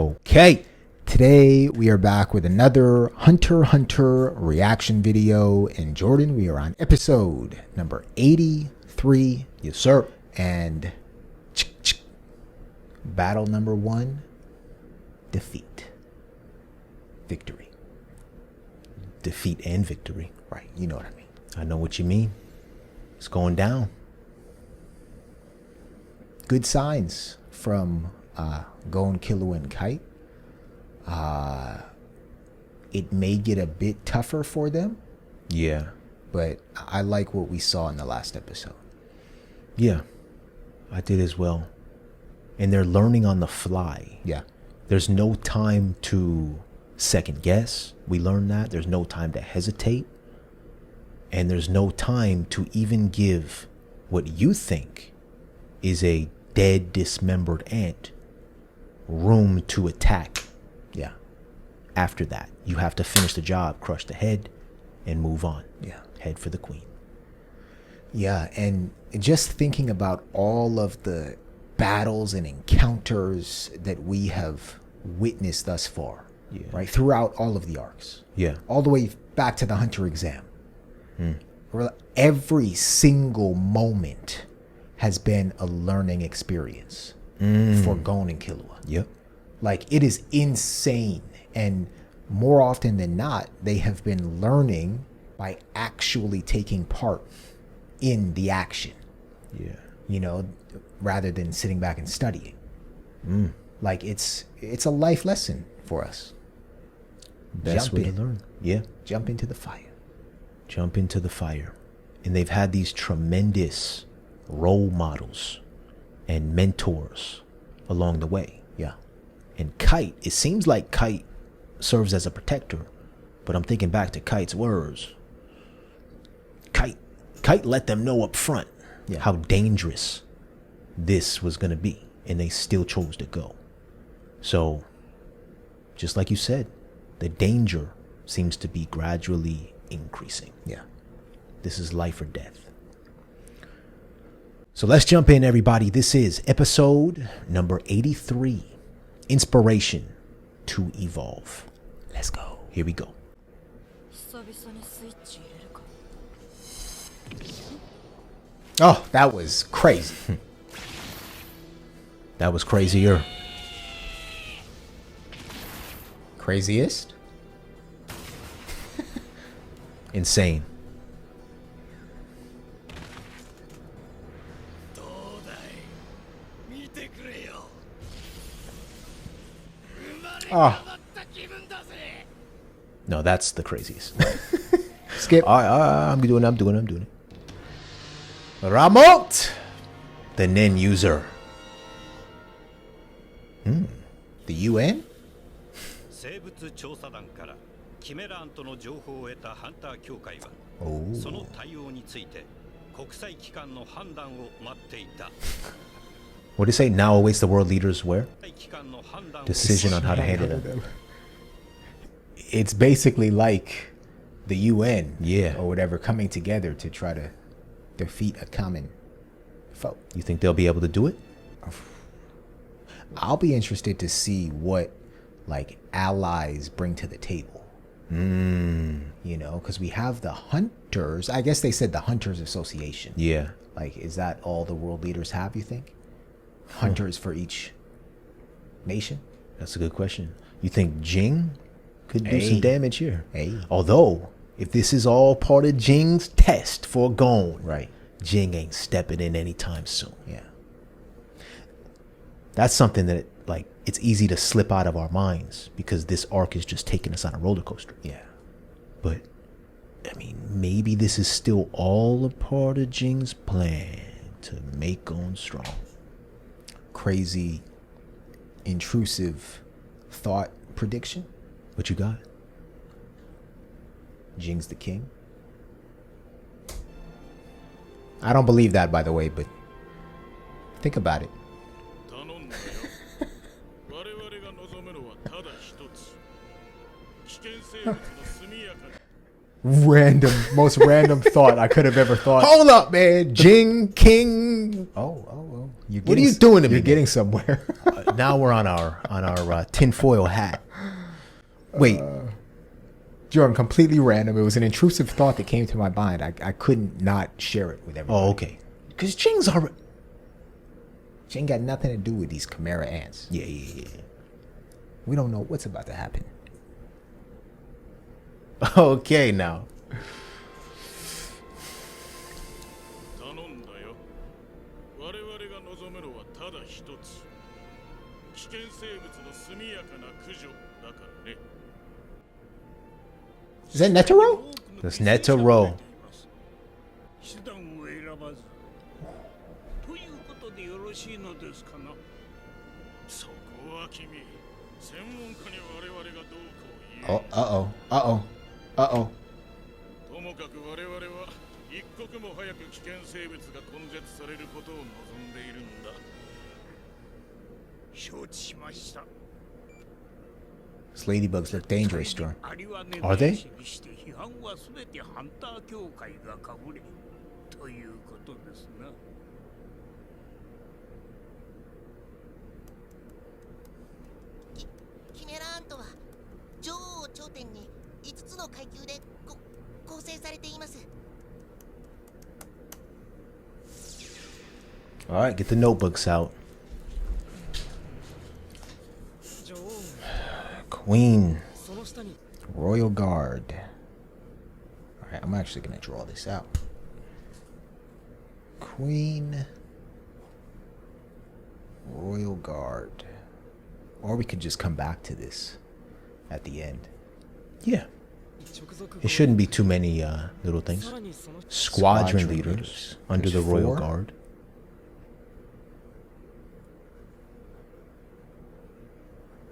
Okay, today we are back with another Hunter x Hunter reaction video. And Jordan, we are on episode number 83. Yes, sir. And battle number 1, defeat. Victory. Defeat and victory. Right, you know what I mean. I know what you mean. It's going down. Good signs from Gon, Killua, and Kite. It may get a bit tougher for them. Yeah. But I like what we saw in the last episode. Yeah, I did as well. And they're learning on the fly. Yeah. There's no time to second guess. We learned that. There's no time to hesitate. And there's no time to even give what you think is a dead, dismembered ant room to attack. Yeah. After that, you have to finish the job, crush the head, and move on. Yeah. Head for the queen. Yeah, and just thinking about all of the battles and encounters that we have witnessed thus far, Yeah. right, throughout all of the arcs. Yeah. All the way back to the Hunter exam. Every single moment has been a learning experience for Gon and Killua. Yep. Like, it is insane. And more often than not, they have been learning by actually taking part in the action. Yeah. You know, rather than sitting back and studying. Like, it's a life lesson for us. That's Jump what in. to learn. Yeah. Jump into the fire. Jump into the fire. And they've had these tremendous role models and mentors along the way. Yeah. And Kite, it seems like Kite serves as a protector, but I'm thinking back to Kite's words. Kite let them know up front how dangerous this was going to be, and they still chose to go. So, just like you said, the danger seems to be gradually increasing. Yeah. This is life or death. So let's jump in, everybody. This is episode number 83, Inspiration to Evolve. Let's go. Here we go. Oh, that was crazy. That was crazier. Craziest? Insane. Oh, No, that's the craziest. skip. I'm doing it. Ramot! The Nen user. The UN? 生物調査団からキメラアントの情報を得たハンター協会は Oh. その対応について国際機関の判断を待っていた。 What did it say? Now awaits the world leaders where? 機関の判断を Decision on how to handle them. It's basically like the UN Yeah. or whatever coming together to try to defeat a common foe. You think they'll be able to do it? I'll be interested to see what like allies bring to the table. You know, because we have the Hunters. I guess they said the Hunters Association. Yeah. Like, is that all the world leaders have, you think? Hunters for each nation? That's a good question. You think Jing could do Hey. some damage here? Hey. Although, if this is all part of Jing's test for Gon, Right. Jing ain't stepping in anytime soon. Yeah. That's something that, like, it's easy to slip out of our minds because this arc is just taking us on a roller coaster. Yeah. But, I mean, maybe this is still all a part of Jing's plan to make Gon strong. Crazy, intrusive thought prediction. What you got? Jing's the king. I don't believe that, by the way, but think about it. 頼んだよ。我々が望むのはただ一つ。危険生物の速やかに。most random thought I could have ever thought. Hold up, man. Jing, King. Oh. What are you doing to me? You're getting somewhere. Now we're on our tinfoil hat. Wait. Jordan, completely random. It was an intrusive thought that came to my mind. I couldn't not share it with everyone. Oh, okay. Because Jing's already... Jing got nothing to do with these chimera ants. Yeah. We don't know what's about to happen. Okay, now. 頼んだよ。我々が望むのはただ一つ。危険生物の速やかな駆除だからね。 Is that Netero? That's Netero. 手段を選ばずということでよろしいのですかな。そこは君、専門家に我々がどうこう言え。 Uh-oh. ともかく我々は一刻も早く危険生物が根絶されることを望んでいるんだ。承知しました。 These ladybugs look dangerous, Jordan. Are they? 批判はすべてハンター協会がかぶれということですな。キメラアントは女王を頂点に5つの階級で構成されています。 All right, get the notebooks out. Queen. Royal Guard. Alright, I'm actually going to draw this out. Queen. Royal Guard. Or we could just come back to this at the end. Yeah. It shouldn't be too many little things. Squadron leaders under the There's Royal 4. Guard.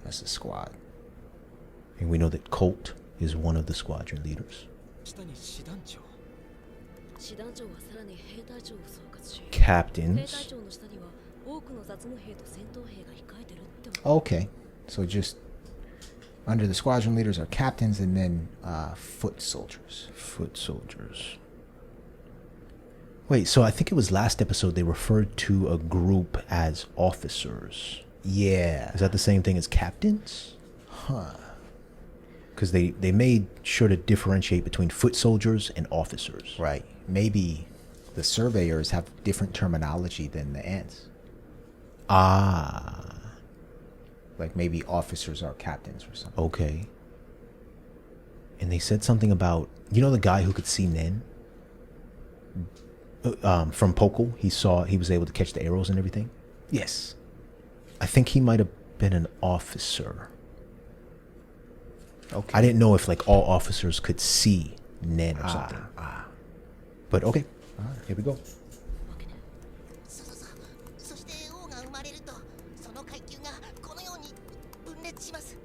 That's a squad. And we know that Colt is one of the squadron leaders. Captains. Okay. So just under the squadron leaders are captains and then foot soldiers. Foot soldiers. Wait, so I think it was last episode they referred to a group as officers. Yeah. Is that the same thing as captains? Huh. Because they made sure to differentiate between foot soldiers and officers. Right. Maybe the surveyors have different terminology than the ants. Ah. Like maybe officers are captains or something. Okay. And they said something about, you know, the guy who could see Nen? From Pooc, he was able to catch the arrows and everything. Yes. I think he might have been an officer. Okay. I didn't know if like all officers could see Nen or something. But okay. Here we go. そして王が生まれるとその階級がこのように分裂します。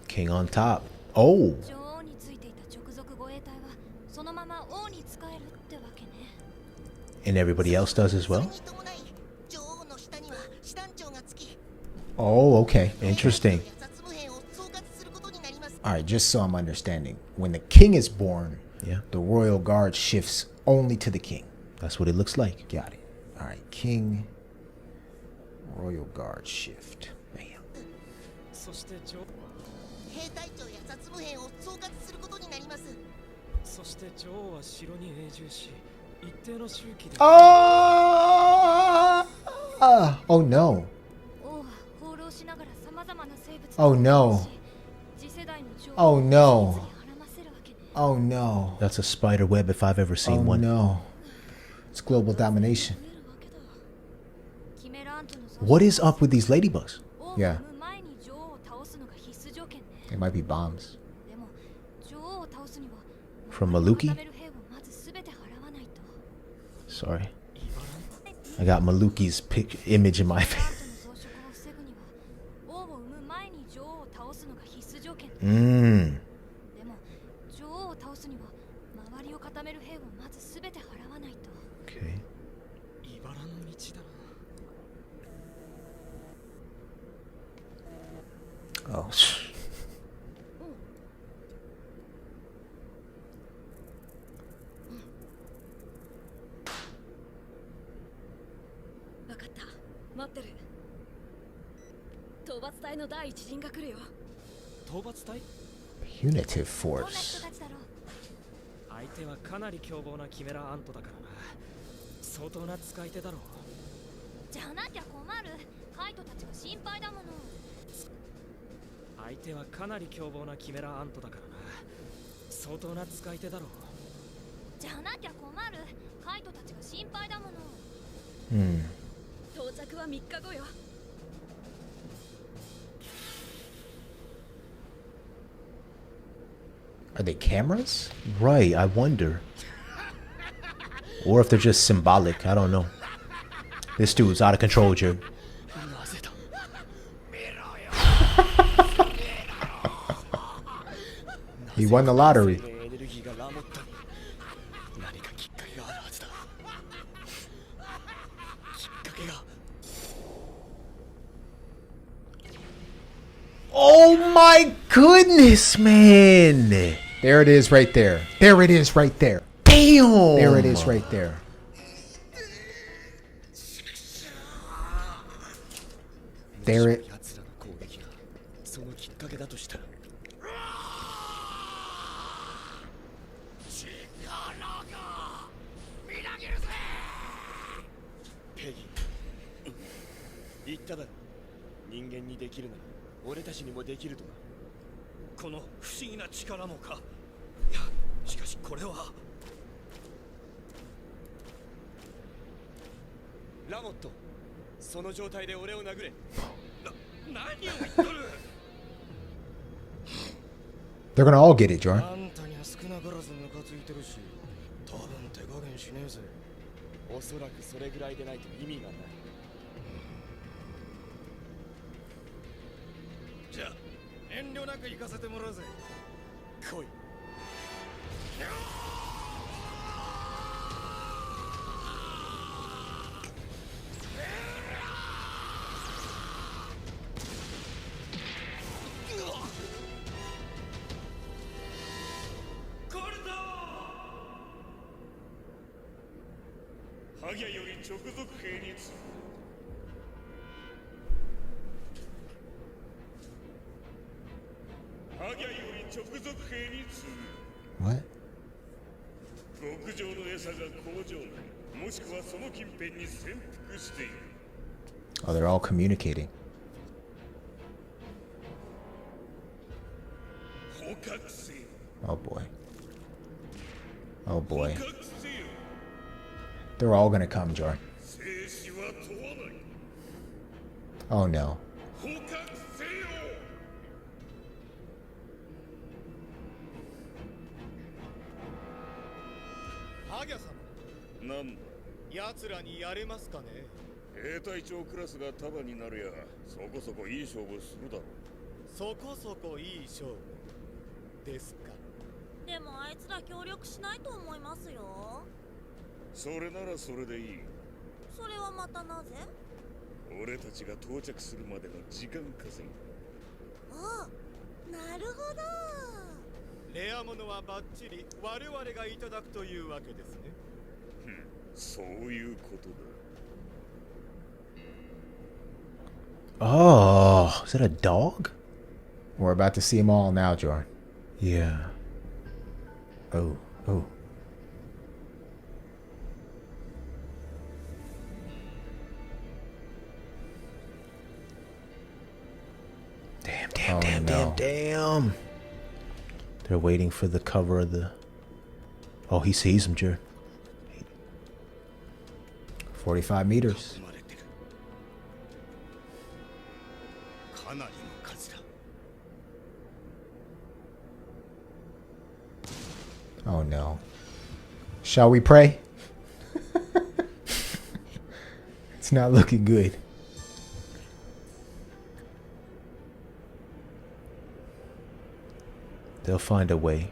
King on top. Oh. 女王についていた直属護衛隊はそのまま王に仕えるってわけね。 And everybody else does as それ well? に伴い女王の下には師団長がつき、 Oh, okay. Interesting. 殺務兵を総括することになります。 All right, just so I'm understanding. When the king is born, Yeah. the royal guard shifts only to the king. That's what it looks like. Got it. All right, king, royal guard shift. Bam. そして兵隊長や殺務兵を総括することになります。そして女王は城に永住し、一定の周期で Oh no. 王は放浪しながら様々な生物 Oh no. 次世代の女 Oh 王 no. を絡ませるわけね。 Oh no. That's a spider web if I've ever seen Oh one. no. It's global domination. 増えるわけだ。キメラアントの What is up with these ladybugs? 王 Yeah. が産む前に女王を倒すのが必須条件ね。 It might be bombs. でも女王を倒すには From Maluki? 固める兵をまず全て払わないと。 Sorry. I got Maluki's image in my アン face. トの増殖を防ぐには王を産む前に女王を倒すのが必須条件ね。 Mmm. でも女王を倒すには周りを固める兵をまず全て払わないと。 Okay. 茨の道だな。 Oh. 隊の第一陣が来るよ。討伐隊？ Punitive どんな人 force. たちだろう。相手はかなり凶暴なキメラアントだからな。相当な使い手だろう。じゃなきゃ困る。カイトたちが心配だもの。相手はかなり凶暴なキメラアントだからな。相当な使い手だろう。じゃなきゃ困る。カイトたちが心配だもの。Hmm. 到着は3日後よ。Are they cameras? Right, I wonder. Or if they're just symbolic, I don't know. This dude's out of control, Jared. He won the lottery. Oh my goodness, man! There it is right there. There it is right there. Damn! There it is right there. There it. そのきっかけだとしたら。ペギー、言っただろ。人間にできるなら俺たちにもできるとな。この不思議な力もか。いや、しかしこれは。ラモット、その状態で俺を殴れ。何を言っとる。They're gonna all get it, Jordan. あんたには少なからずムカついてるし、多分手加減しねえぜ。おそらくそれぐらいでないと意味がない。じゃあ遠慮なく行かせてもらうぜ。来い。ハギャより直属兵につハギャより直属兵につ What? 極上の餌が工場内もしくはその近辺に潜伏している。 Oh, they're all communicating. 捕獲せよ。 Oh boy. Oh boy. 捕獲せよ。 They're all gonna come, Jordan. 生死は問わない。 Oh no. 捕獲せよ。ハギャ様、なんだ。奴らにやれますかね。兵隊長クラスが束になるやそこそこいい勝負するだろう。そこそこいい勝負ですか。でもあいつら協力しないと思いますよ。それならそれでいい。それはまたなぜ？俺たちが到着するまでの時間稼ぎ。あ、なるほど。レアものはバッチリ我々がいただくというわけですね。そういうことだ。 Oh, is that a dog? We're about to see them all now, Jordan. Yeah. Oh, oh. Damn, damn, Oh, damn, no. damn, damn. They're waiting for the cover of the... Oh, he sees him, Jared. 45 meters. かなりの数だ。 Oh no. Shall we pray? It's not looking good. They'll find a way.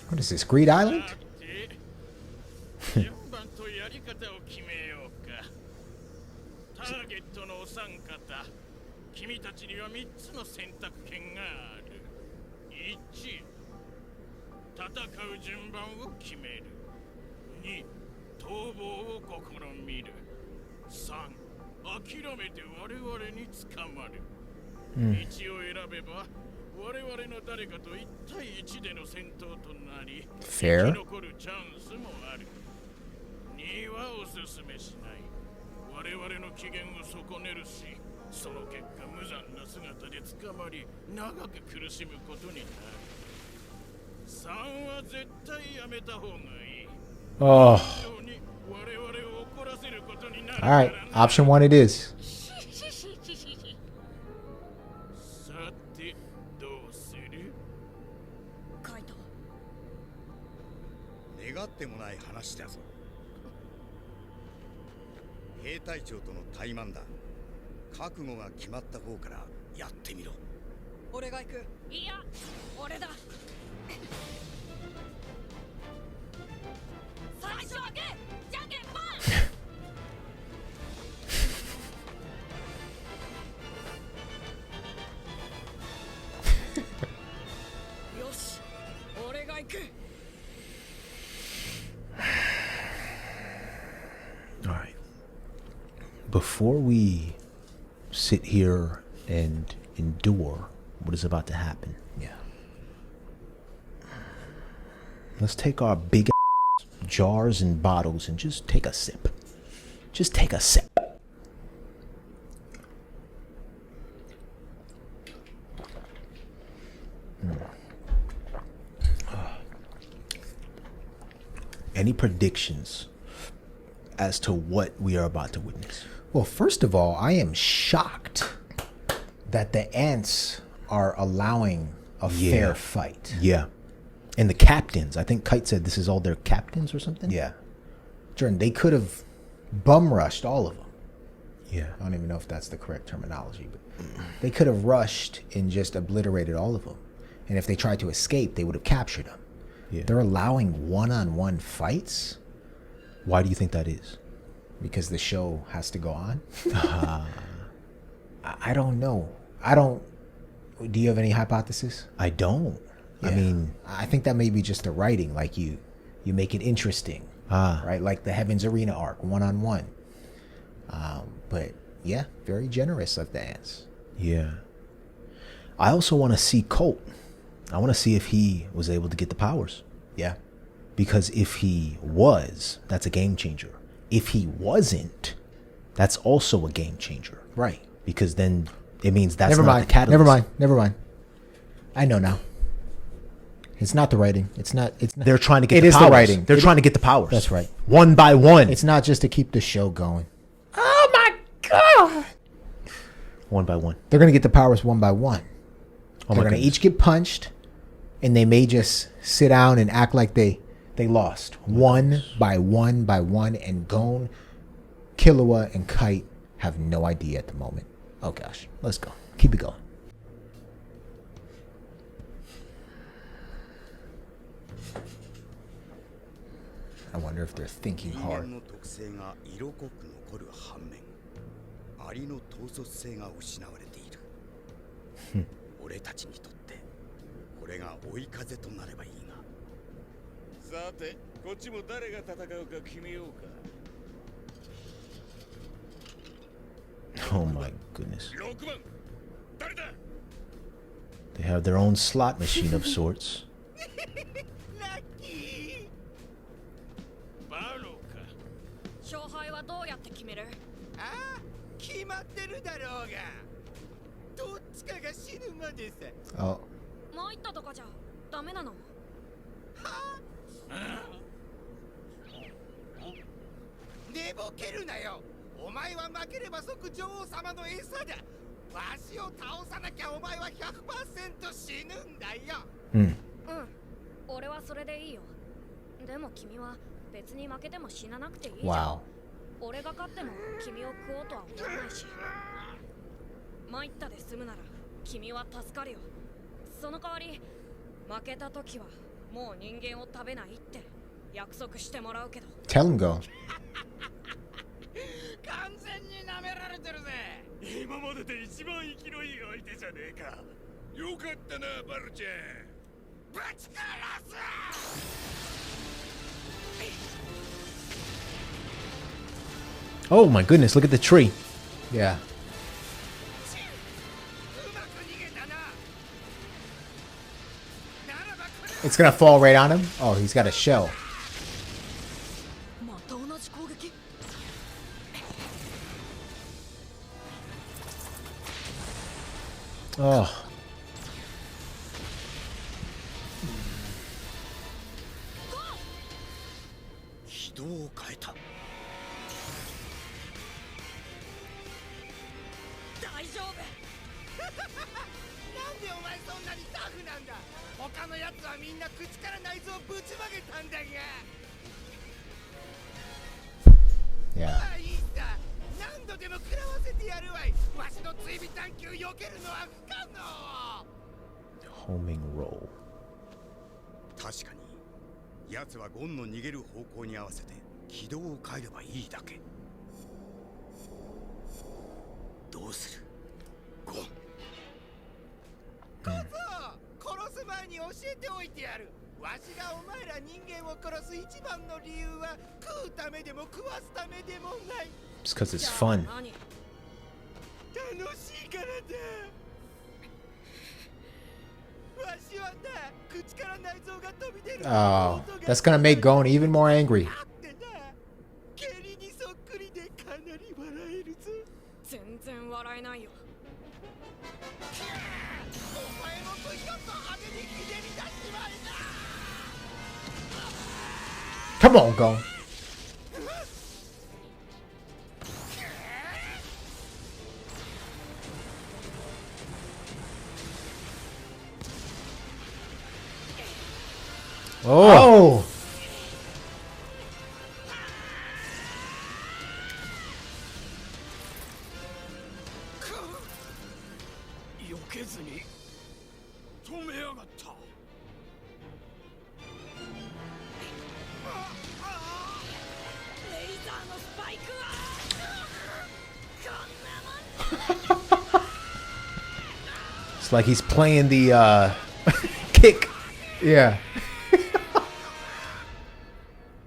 What is this, Greed Island? 順番とやり方を決めようか。ターゲットのお三方、君たちには3つの選択権がある。1、戦う順番を決める。2、逃亡を試みる。3、諦めて我々に捕まる。道を選べば我々の誰かと1対1での戦闘となり、生き残るチャンスもある。2はおすすめしない。我々の機嫌を損ねるし、その結果無残な姿で捕まり長く苦しむことになる。3は絶対やめた方がいい。Oh. 我々を怒らせることになる。 All right, option 1 it is. さてどうする？カイト。願ってもない話だぞ。兵隊長との怠慢だ。覚悟が決まった方からやってみろ。俺が行く。いや、俺だ。最初はグー、じゃんけんパン。よし、俺が行く。All right. Before we sit here and endure what is about to happen, let's take our big jars and bottles and just take a sip. Just take a sip. Any predictions as to what we are about to witness? Well, first of all, I am shocked that the ants are allowing a fair fight. Yeah. And the captains, I think Kite said this is all their captains or something? Yeah. Jordan, they could have bum rushed all of them. Yeah. I don't even know if that's the correct terminology, but they could have rushed and just obliterated all of them. And if they tried to escape, they would have captured them. Yeah. They're allowing one-on-one fights? Why do you think that is? Because the show has to go on? I don't know. Do you have any hypothesis? I don't. Yeah. I mean, I think that may be just the writing. Like you make it interesting, right? Like the Heaven's Arena arc, one-on-one. But yeah, very generous of the ants. Yeah. I also want to see Colt. I want to see if he was able to get the powers. Yeah. Because if he was, that's a game changer. If he wasn't, that's also a game changer. Right. Because then it means that's Never not mind. the catalyst. Never mind. I know now. It's not the writing. It's not. They're trying to get it the is powers. the writing. They're trying to get the powers. That's right. One by one. It's not just to keep the show going. Oh my God. One by one. They're going to get the powers one by one. Oh They're my going to goodness. each get punched, and they may just sit down and act like they lost. One by one by one, and Gon, Killua, and Kite have no idea at the moment. Oh gosh. Let's go. Keep it going. I wonder if they're thinking 人 hard. 間の特性が色濃く残る反面、アリの統率性が失われている。俺たちにとってこれが追い風となればいいが。さて、こっちも誰が戦うか決めようか。 Oh my goodness. 6番、誰だ？ They have their own slot machine of sorts. ラッキー。バロか。勝敗はどうやって決める？ああ、決まってるだろうが。どっちかが死ぬまでさ。 Oh. 参ったとかじゃダメなの？寝ぼけるなよ。お前は負ければ即女王様の餌だ。わしを倒さなきゃお前は 100% 死ぬんだよ。俺はそれでいいよ。でも君は別に負けても死ななくていいじゃん。 Wow. 俺が勝っても君を食おうとは思わないし。参ったで済むなら君は助かるよ。その代わり負けた時はもう人間を食べないって約束してもらうけど。 Tell him go. 完全に舐められてるぜ。今までで一番生きのいい相手じゃねえか。よかったな、バルちゃん。ぶち殺す！ Oh my goodness, look at the tree. Yeah. It's gonna fall right on him. Oh, he's got a shell. また同じ攻撃。 Oh. 軌道を変えた。大丈夫。なんでお前そんなにタフなんだ。他のやつはみんな口から内臓をぶちまけたんだが。 Yeah. まあいいさ。何度でも食らわせてやるわい。わしの追尾探求避けるのは不可能。 Homing roll. 確かに奴はゴンの逃げる方向に合わせて軌道を変えればいいだけ。どうするゴン。小僧、殺す前に教えておいてやる。わしがお前ら人間を殺す一番の理由は食うためでも食わすためでもない。 Just because it's fun. 何？楽しいからだ。わしはな、口から内臓が飛び出る。 Oh, that's gonna make Gon even more angry. 蹴りにそっくりでかなり笑えるぞ。全然笑えないよ。お前もぶちょっと派手にひねり出しまいな。 Come on, Gon. Oh. 避けずに止めやがった。レイザーのスパイクはこんなもん。 It's like he's playing the kick. Yeah.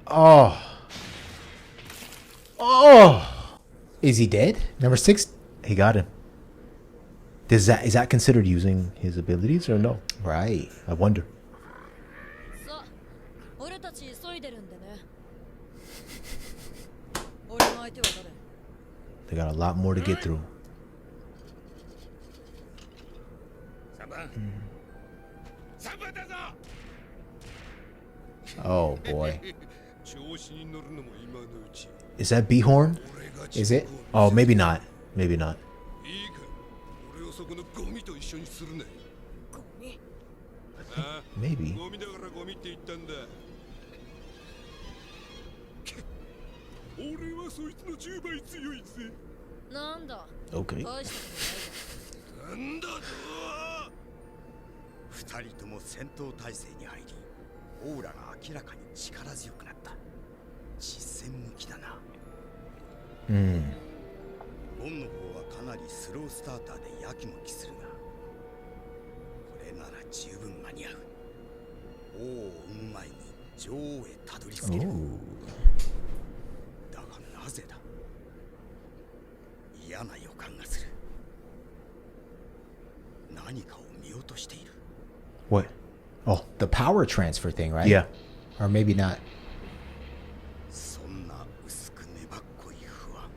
Oh. Oh. Is he dead? Number 6? He got him. Is that considered using his abilities or no? Right. I wonder. さあ、俺たち急いでるんでね。俺の相手は誰？ They got a lot more to get through. 3番。3番だぞ。 Oh boy. 調子に乗るのも今のうち。 Is that Behorn? Is it? Oh, maybe not. Maybe not. いいか、俺をそこのゴミと一緒にするね。ゴミ？ああ、 Maybe. ゴミだからゴミって言ったんだ。俺はそいつの10倍強いぜ。なんだ？ Okay. 大したことないぞ。なんだと。二人とも戦闘態勢に入り、オーラが明らかに力強くなった。実戦向きだな。Hmm. ゴンの方はかなりスロースターターでやきもきするが、これなら十分間に合う。王を生む前に女王へたどり着ける。 Oh. だがなぜだ。嫌な予感がする。何かを見落としている。 What? Oh, The power transfer thing, right? yeah. Or maybe not. そんな薄く粘っこい不安。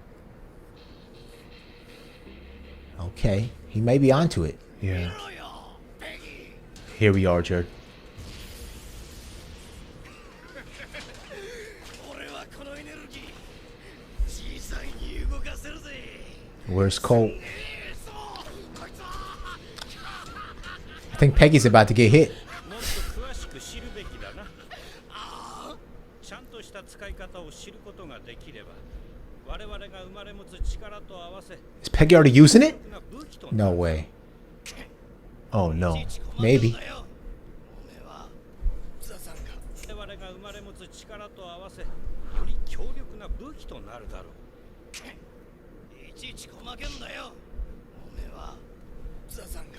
Okay. He may be onto it. Yeah. Here we are, Jared. 俺はこのエネルギー小さいに動かせるぜ。 Where's Colt? I think Peggy's about to get hit. もっと詳しく知るべきだな。ちゃんとした使い方を知ることができれば、我々が生まれ持つ力と合わせ、 Is Peggy already using it? 武器となる。 No way. Oh no. Maybe. 我々が生まれ持つ力と合わせ、より強力な武器となるだろう。いちいち細けんだよ。おめえはザザンが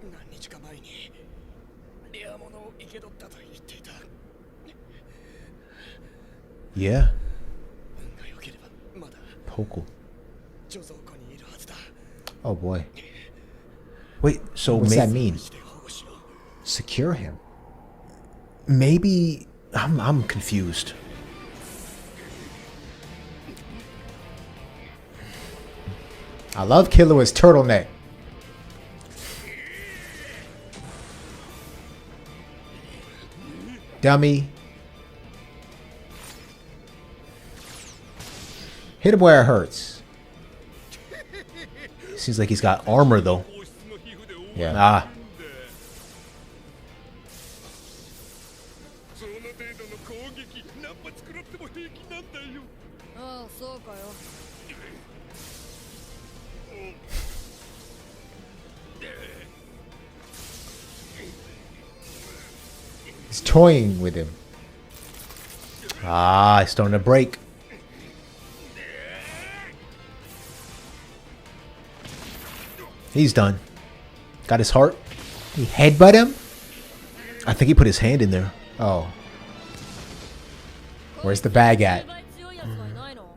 何日か前にレア物を生け取ったと言っていた。Yeah. 運が良ければまだ Pooc. 貯蔵庫にいるはずだ。 Oh boy. Wait, so What's that maybe mean? して保護しろ。 Secure him. maybe I'm confused. I love Killua's turtleneck. Dummy. Hit him where it hurts. Seems like he's got armor though. 皇室の皮膚で覆われて Yeah. あ その程度の攻撃何発食らっても平気なんだよ。ああそうかよ。 He's toying with him. Ah, it's starting to break. He's done. Got his heart. He headbutt him? I think he put his hand in there. Oh. Where's the bag at? 強いやつはいないの？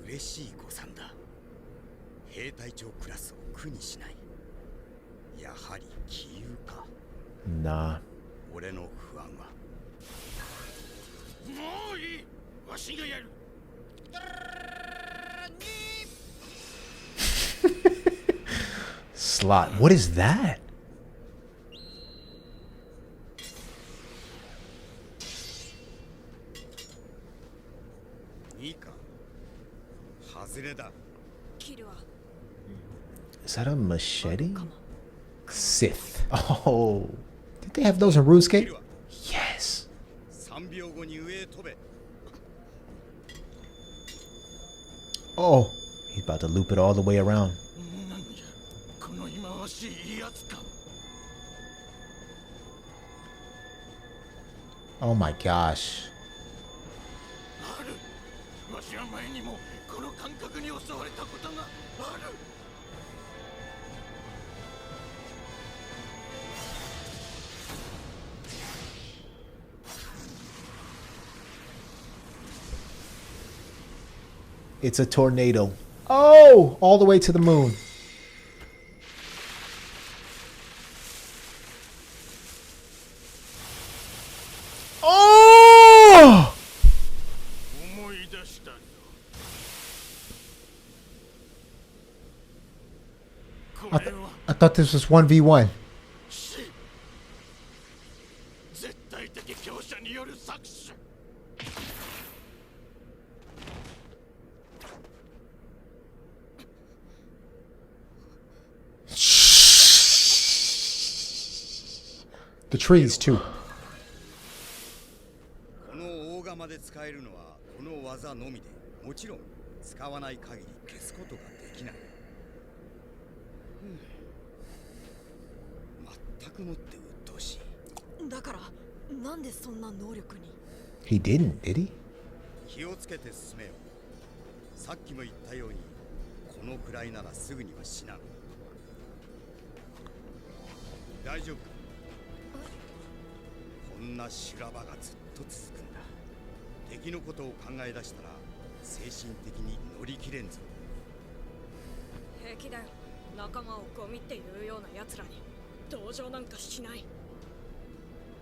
嬉しい誤算だ。兵隊長クラスを苦にしない。やはり杞憂か。 Nah. 俺の不安は。もういい。わしがやる。 Slot. What is that? いいか。外れだ。キルは Is that a machete? かも。 Sith. Oh, Did they have those in RuneScape? yes. 3秒後に上へ飛べ。 Oh. He's about to loop it all the way around. なんじゃこの忌まわしいやつか。 Oh my gosh. ある。わしは前にもこの感覚に襲われたことがある。 It's a tornado. Oh! All the way to the moon. Oh! 思い出したぞ。これは I thought this was 1v1. 死。絶対的強者による搾取。 The trees, too. この大釜で使えるのはこの技のみで、もちろん使わない限り消すことができない。全くもって鬱陶しい。だからなんでそんな能力に？ He didn't, did he? 気をつけて進めよ。さっきも言ったように、このくらいならすぐには死なん。大丈夫か？こんな修羅場がずっと続くんだ。敵のことを考え出したら精神的に乗り切れんぞ。平気だよ。仲間をゴミっていうような奴らに同情なんかしない。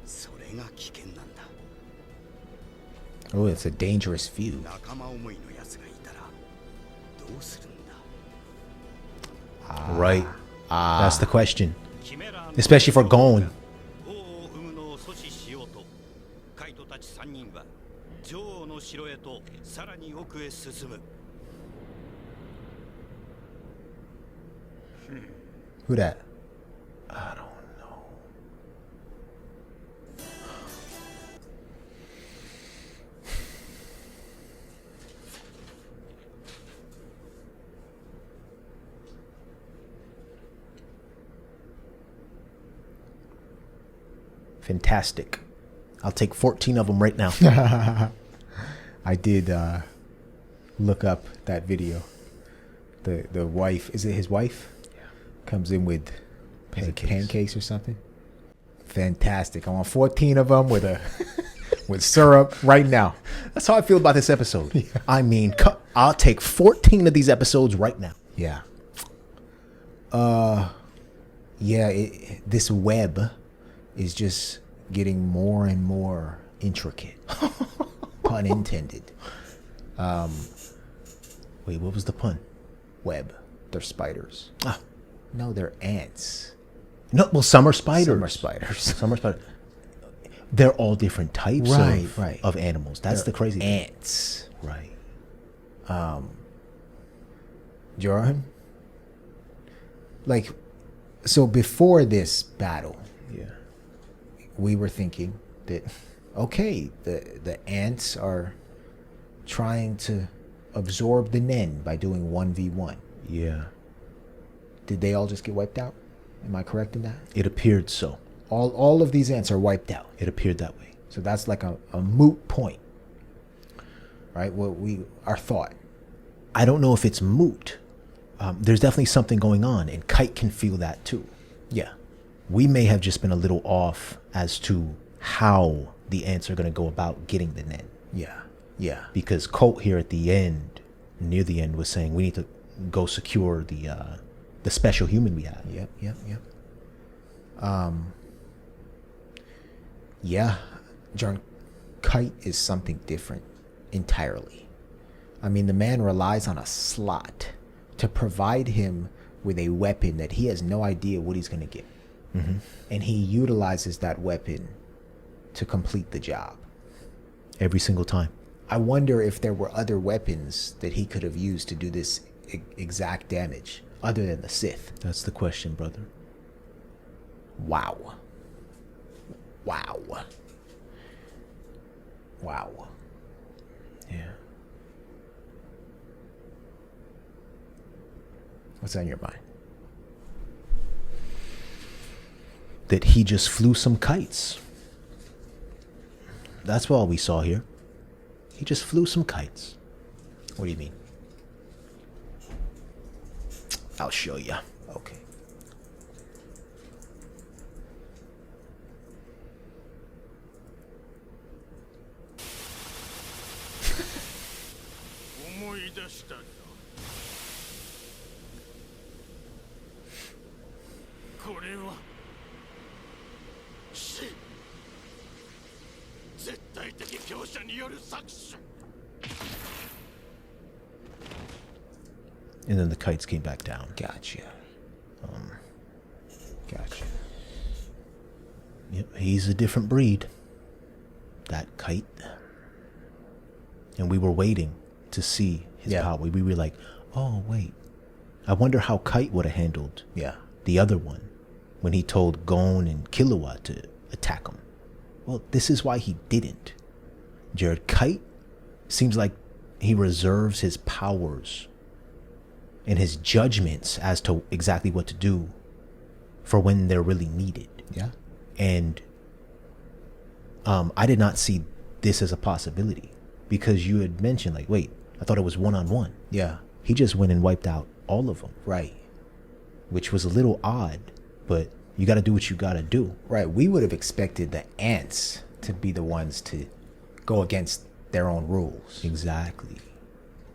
それが危険なんだ。 Oh, it's a dangerous view. 仲間思いの奴がいたらどうするんだ。 Right. That's the question. キメラ Especially for Gon. 王を生むのを阻止しようとカイトたち3人は女王の城へとさらに奥へ進む。 Who that? I don't know. Fantastic. I'll take 14 of them right now. I did look up that video. The wife, is it his wife? Yeah. Comes in with Pancakes. pancakes or something. Fantastic. I want 14 of them with a with syrup right now. That's how I feel about this episode. I mean, I'll take 14 of these episodes right now. Yeah. This web is just getting more and more intricate. Pun intended. Wait, what was the pun? Web. They're spiders. Ah. No, they're ants. No, well, some are spiders. Some are spiders. Some are spiders. They're all different types of animals. That's the crazy thing. Ants. Right. Jordan? Like, so before this battle, we were thinking that, okay, the ants are trying to absorb the Nen by doing 1v1. Yeah. Did they all just get wiped out? Am I correct in that? It appeared so. All of these ants are wiped out. It appeared that way. So that's like a moot point, right? Our thought. I don't know if it's moot. There's definitely something going on, and Kite can feel that too. Yeah. We may have just been a little off as to how the ants are going to go about getting the Nen. Yeah. Yeah. Because Colt here at the end, near the end, was saying we need to go secure the special human we have. Yep. Yeah, John, Kite is something different entirely. I mean, the man relies on a slot to provide him with a weapon that he has no idea what he's going to get. Mm-hmm. And he utilizes that weapon to complete the job. Every single time. I wonder if there were other weapons that he could have used to do this exact damage other than the Sith. That's the question, brother. Wow. Yeah. What's on your mind? That he just flew some kites. That's all we saw here. He just flew some kites. What do you mean? I'll show you. Okay. And then the kites came back down. Gotcha. Yep, he's a different breed. That Kite. And we were waiting to see his power. We were like, oh, wait. I wonder how Kite would have handled the other one when he told Gon and Killua to attack him. Well, this is why he didn't. Jared, Kite seems like he reserves his powers and his judgments as to exactly what to do for when they're really needed. Yeah. And I did not see this as a possibility because you had mentioned, like, wait, I thought it was one-on-one. Yeah. He just went and wiped out all of them. Right. Which was a little odd, but you got to do what you got to do. Right. We would have expected the ants to be the ones to go against their own rules. Exactly.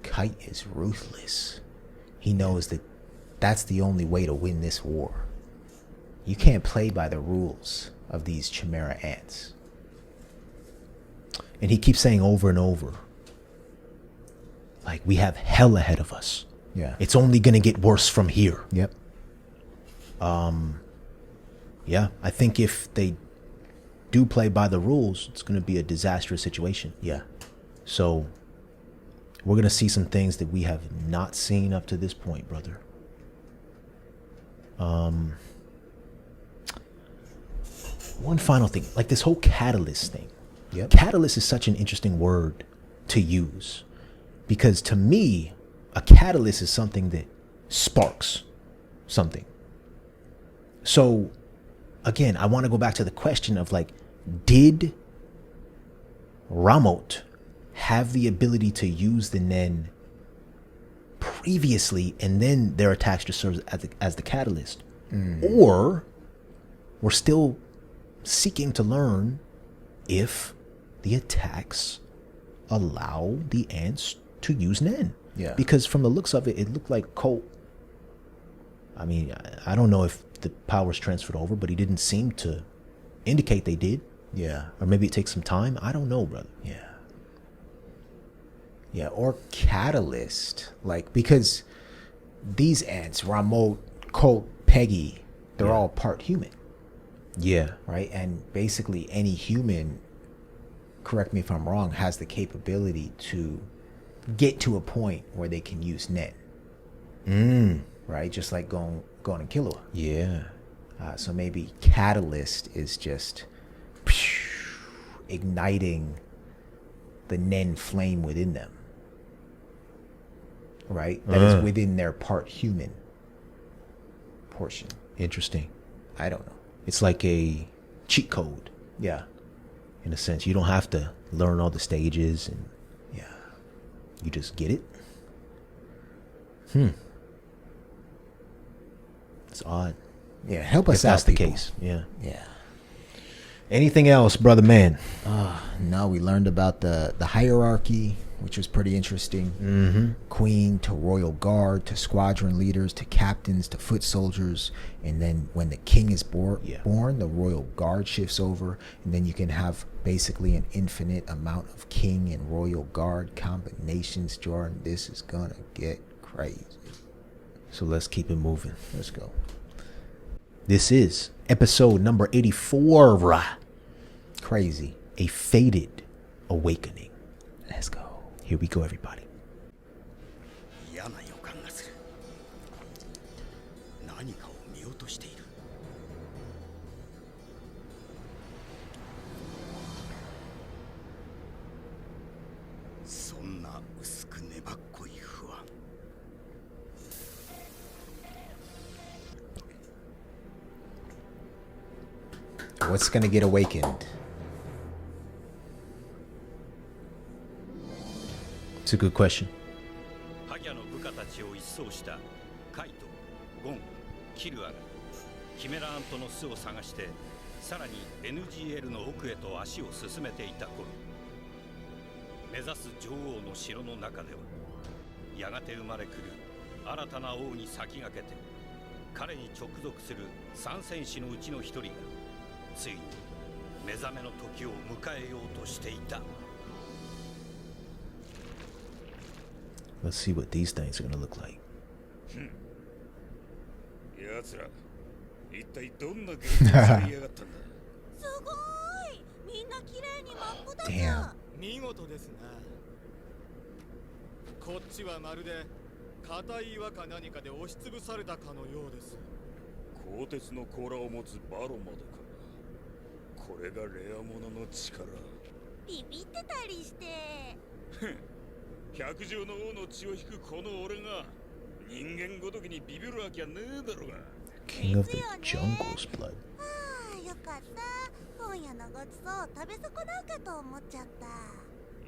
Kite is ruthless. He knows that that's the only way to win this war. You can't play by the rules of these chimera ants. And he keeps saying over and over, like, we have hell ahead of us. Yeah. It's only going to get worse from here. Yep. Yeah, I think if they do play by the rules, it's going to be a disastrous situation. Yeah. So we're going to see some things that we have not seen up to this point, brother. One final thing, like this whole catalyst thing. Yep. Catalyst is such an interesting word to use because to me, a catalyst is something that sparks something. So again, I want to go back to the question of, like, did Ramot have the ability to use the Nen previously and then their attacks just serve as the catalyst? Or we're still seeking to learn if the attacks allow the ants to use Nen. Yeah. Because from the looks of it, it looked like Colt. I mean, I don't know if the powers transferred over, but he didn't seem to indicate they did. Yeah. Or maybe it takes some time. I don't know, brother. Yeah. Yeah, or Catalyst. Like, because these ants, Rameau, Colt, Peggy, they're all part human. Yeah. Right? And basically any human, correct me if I'm wrong, has the capability to get to a point where they can use Nen. Right? Just like Gon and Killua. Yeah. So maybe Catalyst is just igniting the Nen flame within them. Right? That is within their part human portion. Interesting. I don't know. It's like a cheat code. Yeah. In a sense, you don't have to learn all the stages, and you just get it. It's odd. Yeah, help us if that's out, the people. case. Yeah. Yeah. Anything else, brother man? No, we learned about the hierarchy, which was pretty interesting. Queen to royal guard to squadron leaders to captains to foot soldiers, and then when the king is born, the royal guard shifts over, and then you can have basically an infinite amount of king and royal guard combinations. Jordan, this is gonna get crazy. So let's keep it moving. Let's go. This is episode number 84. Crazy. A Fated Awakening. Let's go. Here we go, everybody. 嫌な予感がする。何かを見落としている。そんな薄く粘っこい不安。What's gonna get awakened? It's a good question. ハギャの部下たちを一掃したカイト、ゴン、キルアがキメラアントの巣を探してさらに NGL の奥へと足を進めていた頃、目指す女王の城の中ではやがて生まれくる新たな王に先駆けて彼に直属する3戦士のうちの一人がついに目覚めの時を迎えようとしていた。Let's see what these things are gonna look like. 奴ら一体どんなゲームをやりやがったんだ。すごい、みんな綺麗に真っ二つ。 Damn. 見事ですな。こっちはまるで硬い岩か何かで押しつぶされたかのようです。鋼鉄の甲羅を持つバロまでか。これがレアものの力。ビビってたりして。百獣の王の血を引くこの俺が人間ごときにビビるわけはねえだろうが。 King of the Jungle's blood. ああ、よかった。今夜のごちそう食べ損なうかと思っちゃった。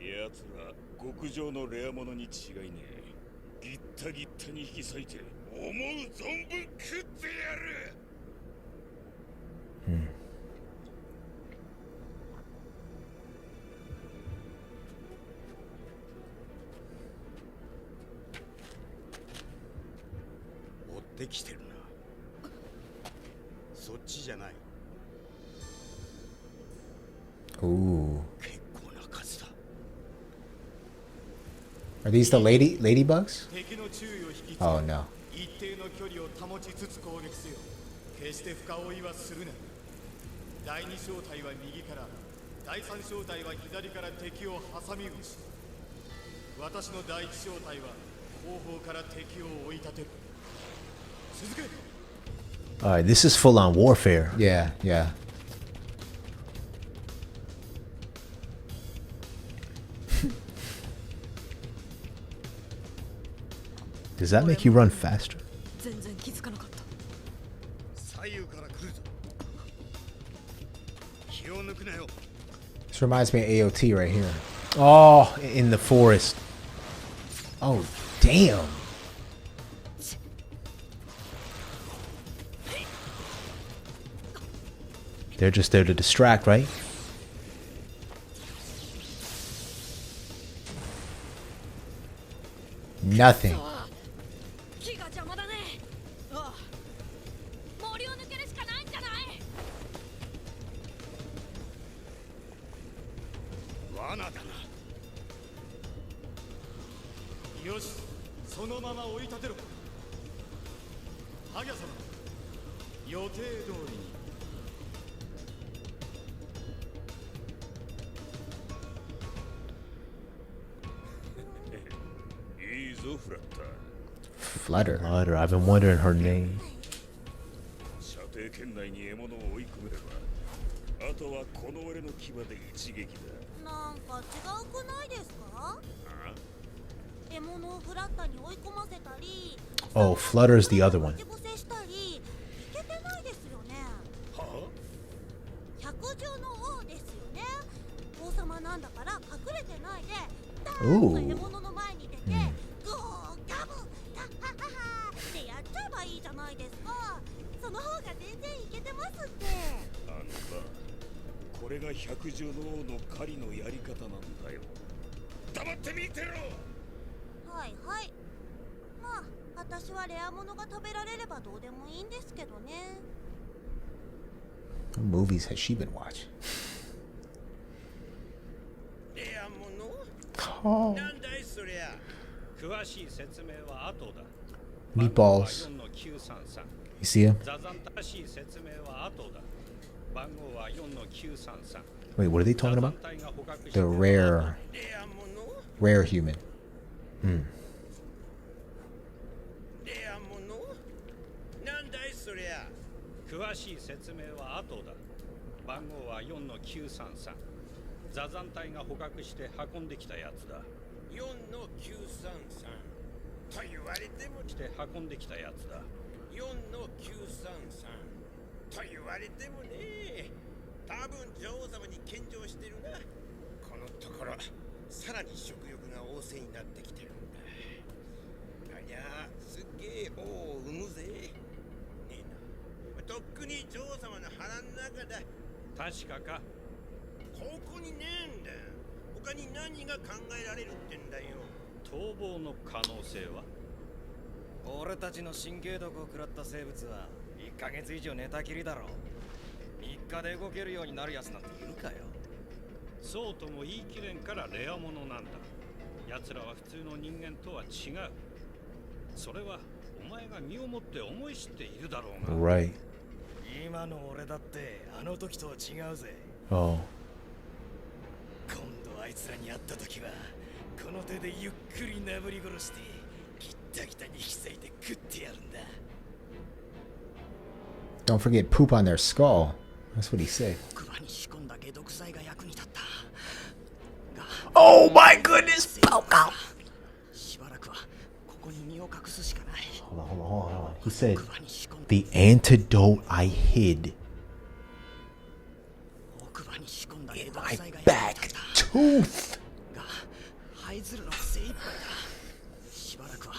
奴ら極上のレアものに違いねえ。ギッタギッタに引き裂いて思う存分食ってやる。追ってきてるな。そっちじゃない。 Ooh. 結構な数だ。 Are these the ladybugs? 敵の注意を引きつけ、 Oh no. 一定の距離を保ちつつ攻撃せよ。決して深追いはするな。第二小隊は右から、第三小隊は左から敵を挟み撃ち。私の第一小隊は後方から敵を追い立てる。続け。 All right, this is full on warfare. Yeah, yeah. Does that make you run faster? 全然気づかなかった。左右から来るぞ。気を抜くなよ。 This reminds me of AOT right here. Oh, in the forest. Oh, damn. They're just there to distract, right? nothing. 木が邪魔だね。ああ、森を抜けるしかないんじゃない？罠だな。よし、そのまま追い立てろ。ハギャ様、予定通りに。いいぞフラッター。 Flutter. Flutter. I've been wondering her name. 射程圏内に獲物を追い込めれば、あとはこの俺の牙で一撃だ。なんか違うくないですか？獲物をフラッタに追い込ませたり、 Oh, Flutter's the other one. 待ち伏せしたり、いけてないですよね。は百獣の王ですよね。王様なんだから隠れてないで、ダー Ooh. ンと獲物の前に出て、ゴーガブガッハッハハってやっちゃえばいいじゃないですか。その方が全然いけてますって。あんた、これが百獣の王の狩りのやり方なんだよ。黙って見てろ。はいはい。まあ私はレア物が食べられればどうでもいいんですけどね。 What movies has she been watching? レア物？なんだいそりゃ。詳しい説明は後だ。 Meatballs. 4の933。 You see him? 座山正しい説明は後だ。番号は4の933。 Wait, what are they talking about? 座山隊が捕獲して The rare レア物？ rare human. レア物？なんだいそりゃ。詳しい説明は後だ。番号は4の933。座山隊が捕獲して運んできたやつだ。4の933と言われてもして運んできたやつだ。4の933と言われてもね、多分女王様に献上してるな。このところさらに食欲が旺盛になってきてるんだ。ありゃすっげえ王を産むぜ。ねえな、とっくに女王様の腹の中だ。確かか。ここにねえんだ。他に何が考えられるってんだよ。逃亡の可能性は？俺たちの神経毒を食らった生物は1ヶ月以上寝たきりだろう。3日で動けるようになるやつなんているかよ。そうとも言い切れんからレア物なんだ。奴らは普通の人間とは違う。それはお前が身をもって思い知っているだろうが。 Right. 今の俺だってあの時とは違うぜ。 Oh. 今度あいつらに会った時はこの手でゆっくりなぶり殺してギッタギタに引き裂いて食ってやるんだ。 Don't forget poop on their skull. That's what he said. 奥歯に仕込んだ解毒剤が役に立った。 Oh my goodness, Pooc! しばらくはここに身を隠すしかない。 Hold on, hold on, hold on. He said, the antidote I hid in my back tooth. が這いずるのが精一杯だ。しばらくは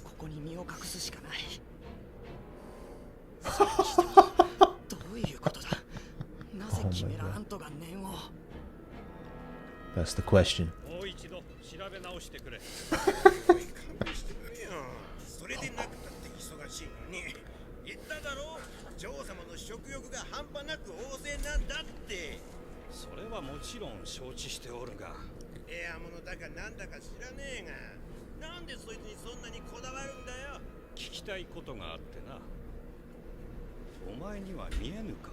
ここに身を隠すしかない。どういうことだ。なぜキメラアントが念を。 That's the question. もう一度調べ直してくれ。勘弁してくれよ。それでなくたって忙しいのに。言っただろう。女王様の食欲が半端なく旺盛なんだって。それはもちろん承知しておるが。レア物だかなんだか知らねえが、なんでそいつにそんなにこだわるんだよ。聞きたいことがあってな。お前には見えぬか。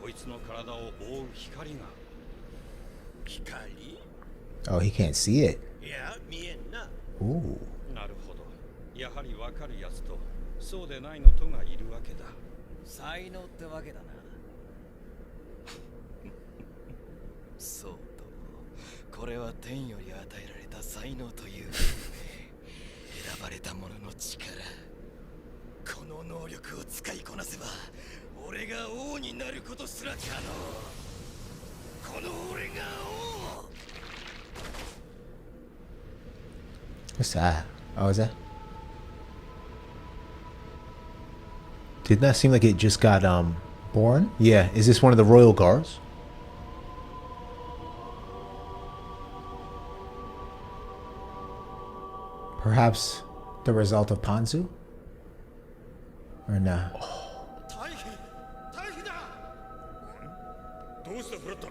こいつの体を覆う光が。光？ Oh, he can't see it. いや、見えんな。 Ooh. なるほど。やはりわかるやつとそうでないのとがいるわけだ。才能ってわけだな。そうと、これは天より与えられた才能という選ばれた者の力。この能力を使いこなせば俺が王になることすら可能。この俺が王。 What's that? Oh, is that? Didn't that seem like it just got born? Yeah. Is this one of the royal guards? Perhaps the result of Panzu? Or nah? 退避だ。どうしたフラット。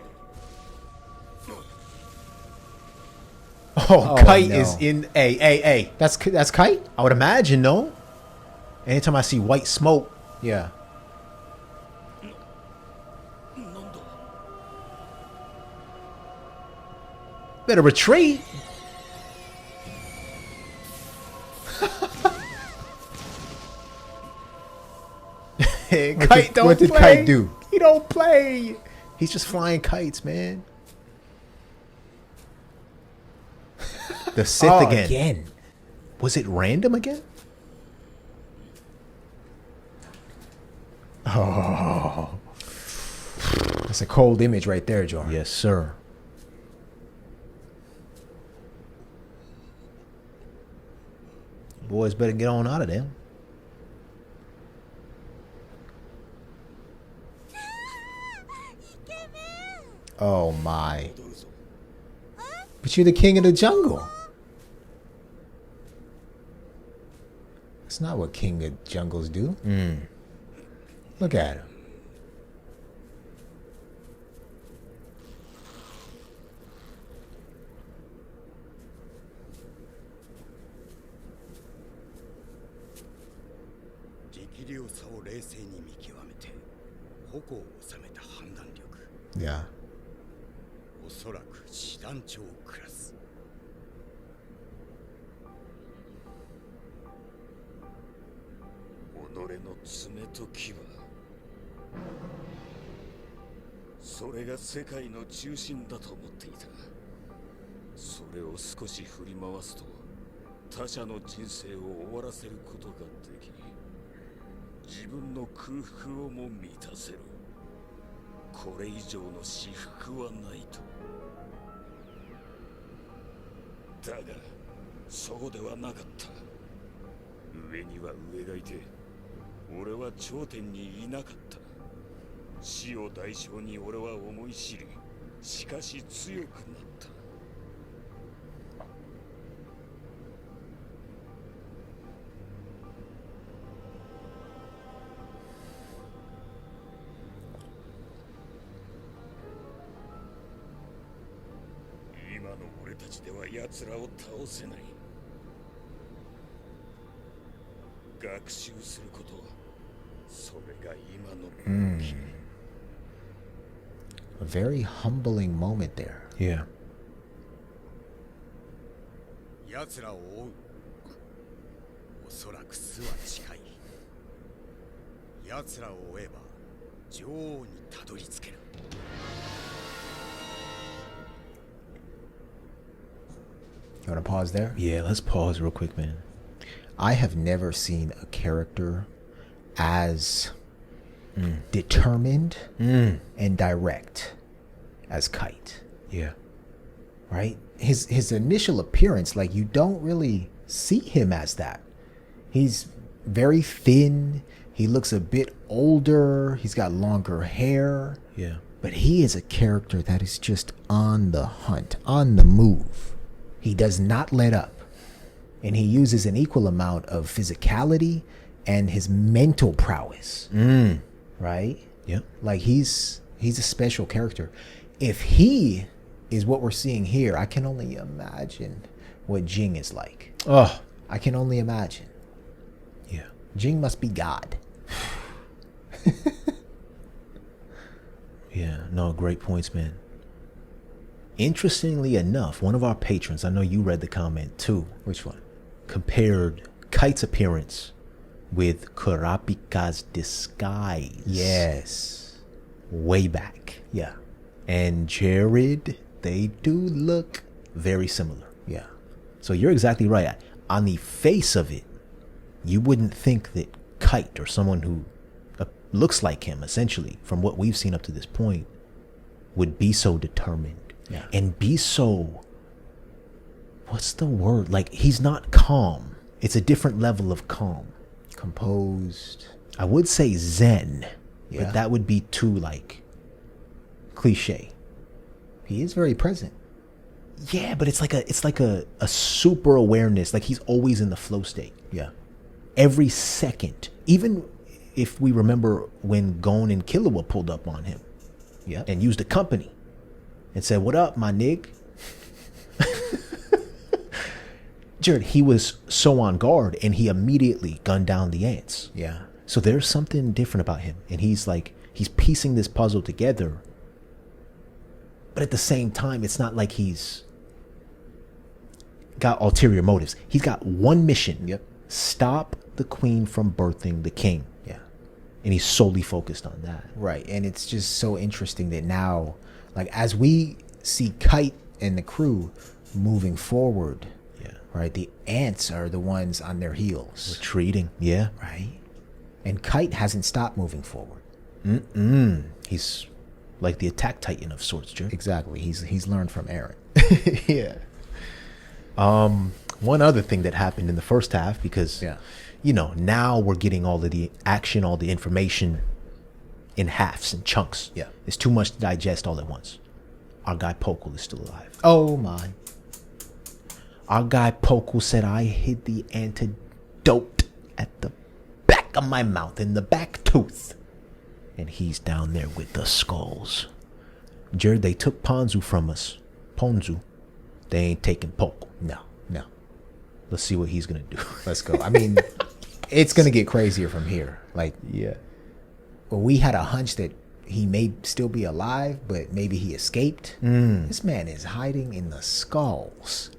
Oh, Oh, Kite no. is in. Hey. That's Kite? I would imagine, no? Anytime I see white smoke, Yeah. better retreat. Kite don't what did play. Kite do? He don't play. He's just flying kites, man. The Sith Oh, again. Was it random again? Oh. That's a cold image right there, Jordan. Yes, sir. Boys better get on out of there. Oh my. But you're the king of the jungle. That's not what king of jungles do. Look at him. Yeah. おそらく師団長クラス。己の爪と牙、それが世界の中心だと思っていた。それを少し振り回すと他者の人生を終わらせることができ、自分の空腹をも満たせる。これ以上の至福はないと。だがそうではなかった。上には上がいて、俺は頂点にいなかった。死を代償に俺は思い知り、しかし強くなった。今の俺たちでは奴らを倒せない。学習すること、それが今の武器。A very humbling moment there. Yeah. 奴らを追う。おそらく巣は近い。奴らを追えば女王にたどり着ける。You want to pause there? Yeah, let's pause real quick, man. I have never seen a character as determined and direct as Kite. Yeah. Right? His initial appearance, like, you don't really see him as that. He's very thin. He looks a bit older. He's got longer hair. Yeah. But he is a character that is just on the hunt, on the move. He does not let up. And he uses an equal amount of physicality and his mental prowess. Right? Yeah. Like, he's a special character. If he is what we're seeing here, I can only imagine what Jing is like. Oh. I can only imagine. Yeah. Jing must be God. Yeah. No, great points, man. Interestingly enough, one of our patrons, I know you read the comment too. Which one? Compared Kite's appearance with Kurapika's disguise. Yes. Way back. Yeah. And Jared, they do look very similar. Yeah. So you're exactly right. On the face of it, you wouldn't think that Kite, or someone who looks like him, essentially, from what we've seen up to this point, would be so determined. Yeah. And be so, what's the word? Like, he's not calm. It's a different level of calm. Composed. I would say zen, Yeah. but that would be too, like, cliche. He is very present. Yeah, but it's like a super awareness. Like he's always in the flow state. Yeah. Every second. Even if we remember when Gon and Killua pulled up on him. Yeah. And used the company. And said, "What up, my nig?" Jared, he was so on guard and he immediately gunned down the ants. Yeah. So there's something different about him. And he's piecing this puzzle together. But at the same time, it's not like he's got ulterior motives. He's got one mission. Yep. Stop the queen from birthing the king. Yeah. And he's solely focused on that. Right. And it's just so interesting that now, like, as we see Kite and the crew moving forward, right, the ants are the ones on their heels. Retreating. Yeah. Right. And Kite hasn't stopped moving forward. He's like the attack titan of sorts, Jared. Exactly. He's learned from Aaron. Yeah. One other thing that happened in the first half, because now we're getting all of the action, all the information in halves and chunks. Yeah. It's too much to digest all at once. Our guy Pooc is still alive. Oh my. Our guy Pooc said, "I hid the antidote at the back of my mouth, in the back tooth." And he's down there with the skulls. Jared, they took Ponzu from us. Ponzu. They ain't taking Pooc. No. Let's see what he's going to do. Let's go. I mean, it's going to get crazier from here. Like, yeah. Well, we had a hunch that he may still be alive, but maybe he escaped. This man is hiding in the skulls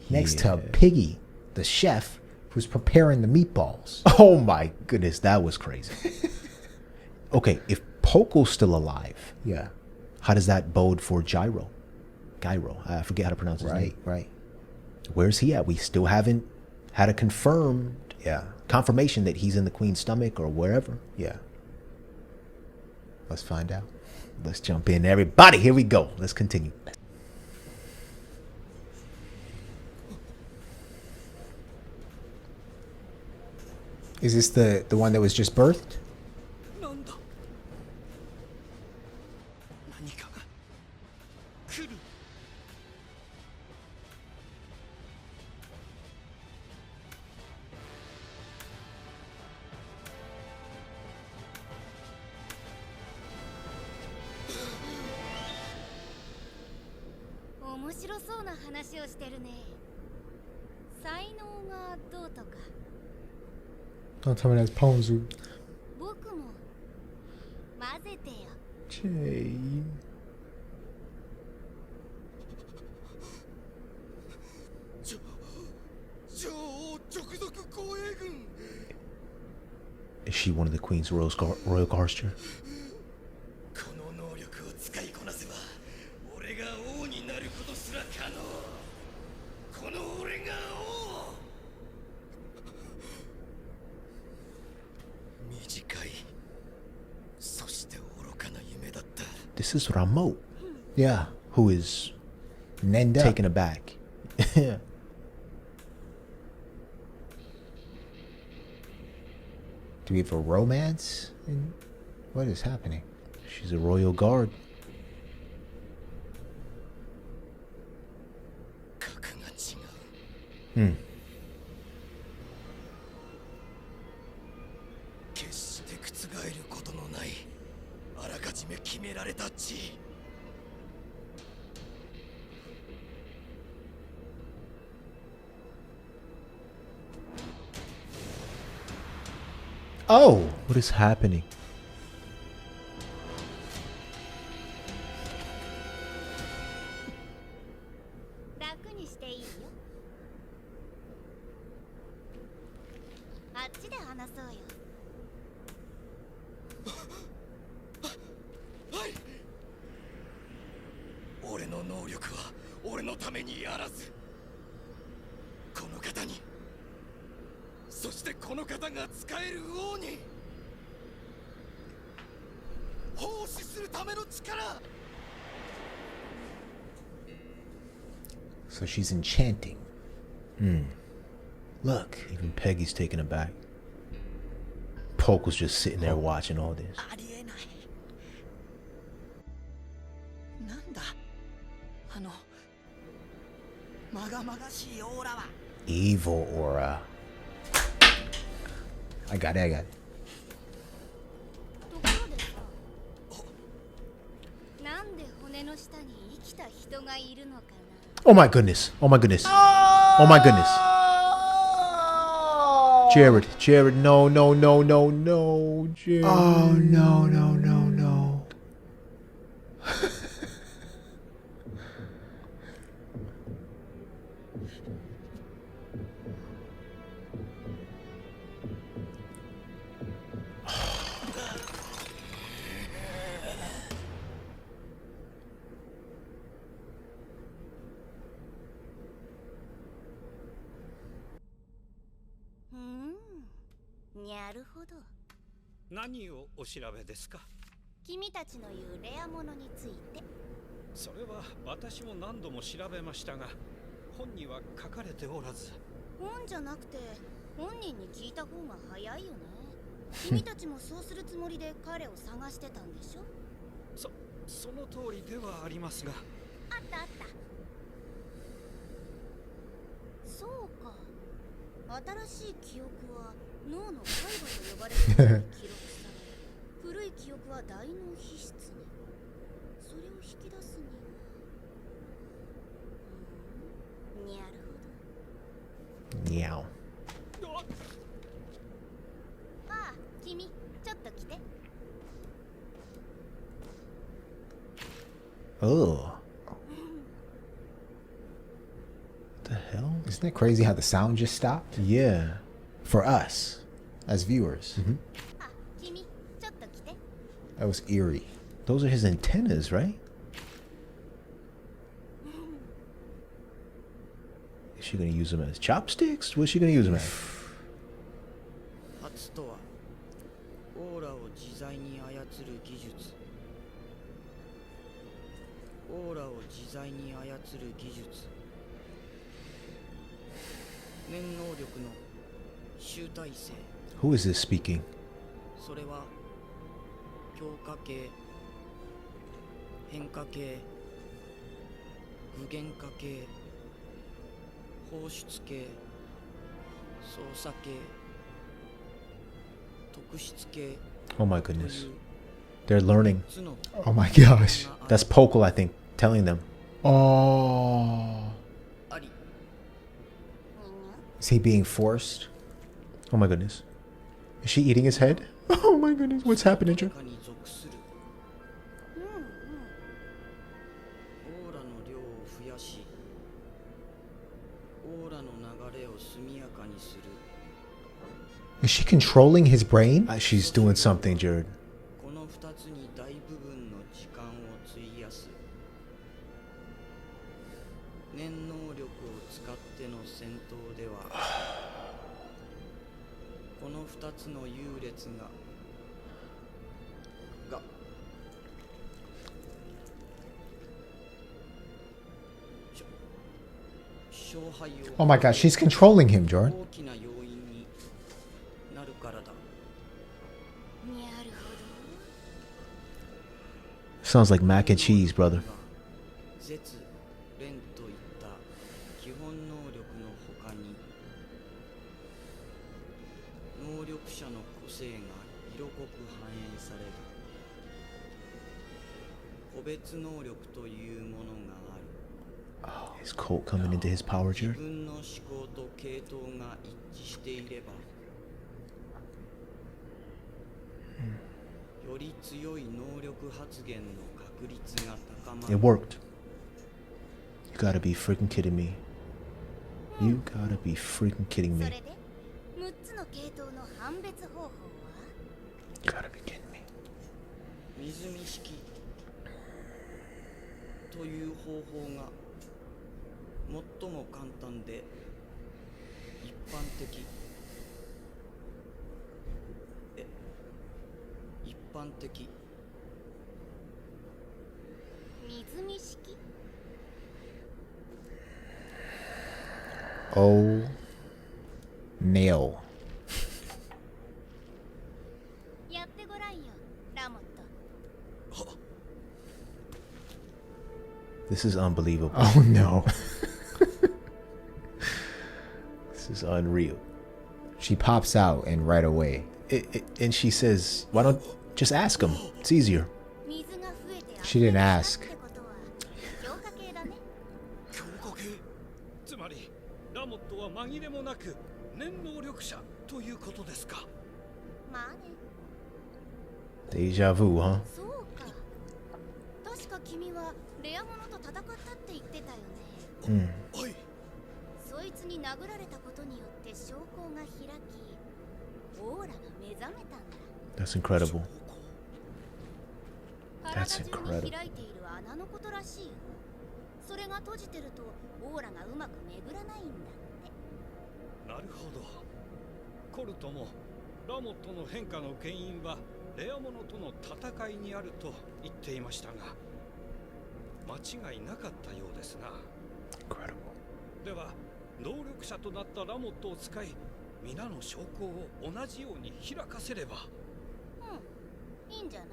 next to Piggy, the chef, who's preparing the meatballs. Oh my goodness, that was crazy. Okay, if Pooc still alive, how does that bode for Gyro? I forget how to pronounce his name. Right. Where's he at? We still haven't had a confirmation that he's in the queen's stomach or wherever. Yeah. Let's find out. Let's jump in, everybody. Here we go. Let's continue. Is this the one that was just birthed? Don't tell me that's Ponzu. Jay. Is she one of the queen's royal guards, Jared? This is Rameau. Yeah. Who is Nenda. taken aback. Yeah. Do we have a romance? What is happening? She's a royal guard. Oh, what is happening? So she's enchanting. Look, even Peggy's taken aback. Pooc was just sitting there watching all this. Evil aura. I got it, I got it. ところでさ、なんで骨の下に生きた人がいるのかな。 Oh my goodness. Oh my goodness. Oh my goodness. Jared, no, no, no, no, no, Jared. Oh no no no no. Hmm. なるほど。何をお調べですか？君たちの言うレアものについて。それは私も何度も調べましたが、本には書かれておらず。本じゃなくて本人に聞いた方が早いよね。君たちもそうするつもりで彼を探してたんでしょ？その通りではありますが。あったあった。そうか。新しい記憶は脳の海馬と呼ばれるものに記録され、古い記憶は大脳皮質に。それを引き出すには。なるほど。Meow. ああ、君、ちょっと来て。Oh. The hell? Isn't it crazy how the sound just stopped? Yeah. For us, as viewers. あ、君、ちょっと来て。 That was eerie. Those are his antennas, right? Is she gonna use them as chopsticks? What's she gonna use them as? 発とはオーラを自在に操る技術。オーラを自在に操る技術。念能力の集大成。 Who is this speaking? それは強化系、変化系、具現化系、放出系、操作系、特質系。 Oh my goodness. They're learning. Oh my gosh. That's Pooc, I think, telling them. Oh. Is he being forced? Oh my goodness. Is she eating his head? Oh my goodness. What's happening, Joe? オーラの量を増やし、オーラの流れを速やかにする。 Is she controlling his brain? She's doing something, Jared. この2つに大部分の時間を費やす。念能力を使っての戦闘では、この2つの優劣が Oh my god, she's controlling him, Jordan. 大きな要因になるからだ。 Sounds like mac and cheese, brother. 絶連といった基本能力の他に、能力者の個性が色濃く反映される個別能力というものがある。 Oh, his cult coming into his power, 自 Jared. 分の思考と系統が一致していれば、より強い能力発現の確率が高まる。 It worked. You gotta be freaking kidding me. You gotta be freaking kidding そ me. れで、6つの系統の判別方法は You gotta be kidding me. 水見式という方法が最も簡単で一般的。一般的。水見式 Oh. Nail. やってごらんよ、ラモット。 This is unbelievable. Oh no. This is unreal. She pops out and right away. And she says, why don't just ask him? It's easier. She didn't ask. 強化系つまりラモットは紛れもなく念能力者ということですか。まあね。 Deja vu, huh? そうか。確か君はレアモノと戦ったって言ってたよね。はい。そいつに殴られたことによって証拠が開き、オーラが目覚めたんだ。 That's incredible. 体中に開いている穴のことらしいよ。それが閉じてるとオーラがうまく巡らないんだって。なるほど。コルトもラモットの変化の原因はレアモノとの戦いにあると言っていましたが、間違いなかったようですな。Incredible. では能力者となったラモットを使い、皆の証拠を同じように開かせれば。いいんじゃない？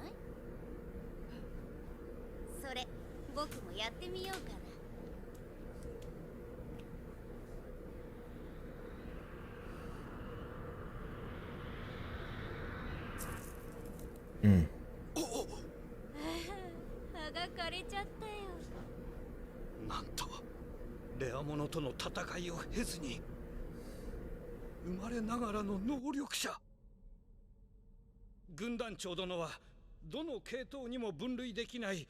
それ僕もやってみようかな。歯が枯れちゃったよ。なんとレアモノとの戦いを経ずに生まれながらの能力者。軍団長殿はどの系統にも分類できない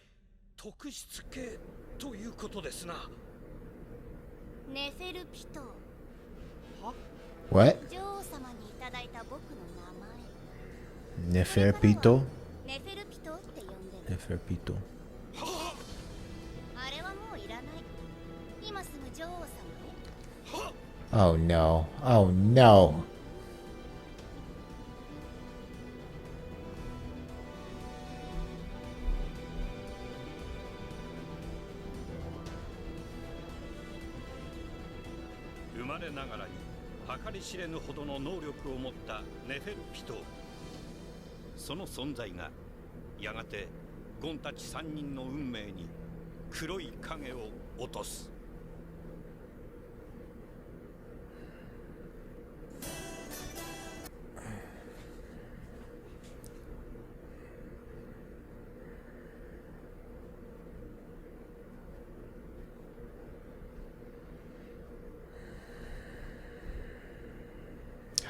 特質系ということですな。ネフェルピト。は？ What? 女王様にいただいた僕の名前。Neferpitou? ネフェルピトって呼んでる。 Neferpitou. あれはもういらない。今すぐ女王様へ。 Oh no. Oh no. 生まれながらに計り知れぬほどの能力を持ったネフェルピトー。その存在がやがてゴンたち3人の運命に黒い影を落とす。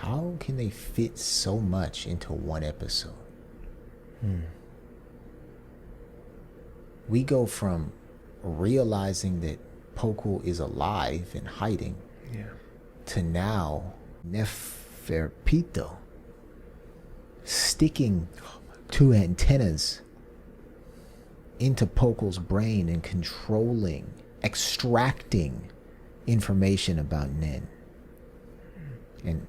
How can they fit so much into one episode? We go from realizing that Pooc is alive and hiding, to now Neferpitou sticking two antennas into Pooc's brain and controlling, extracting information about Nen. And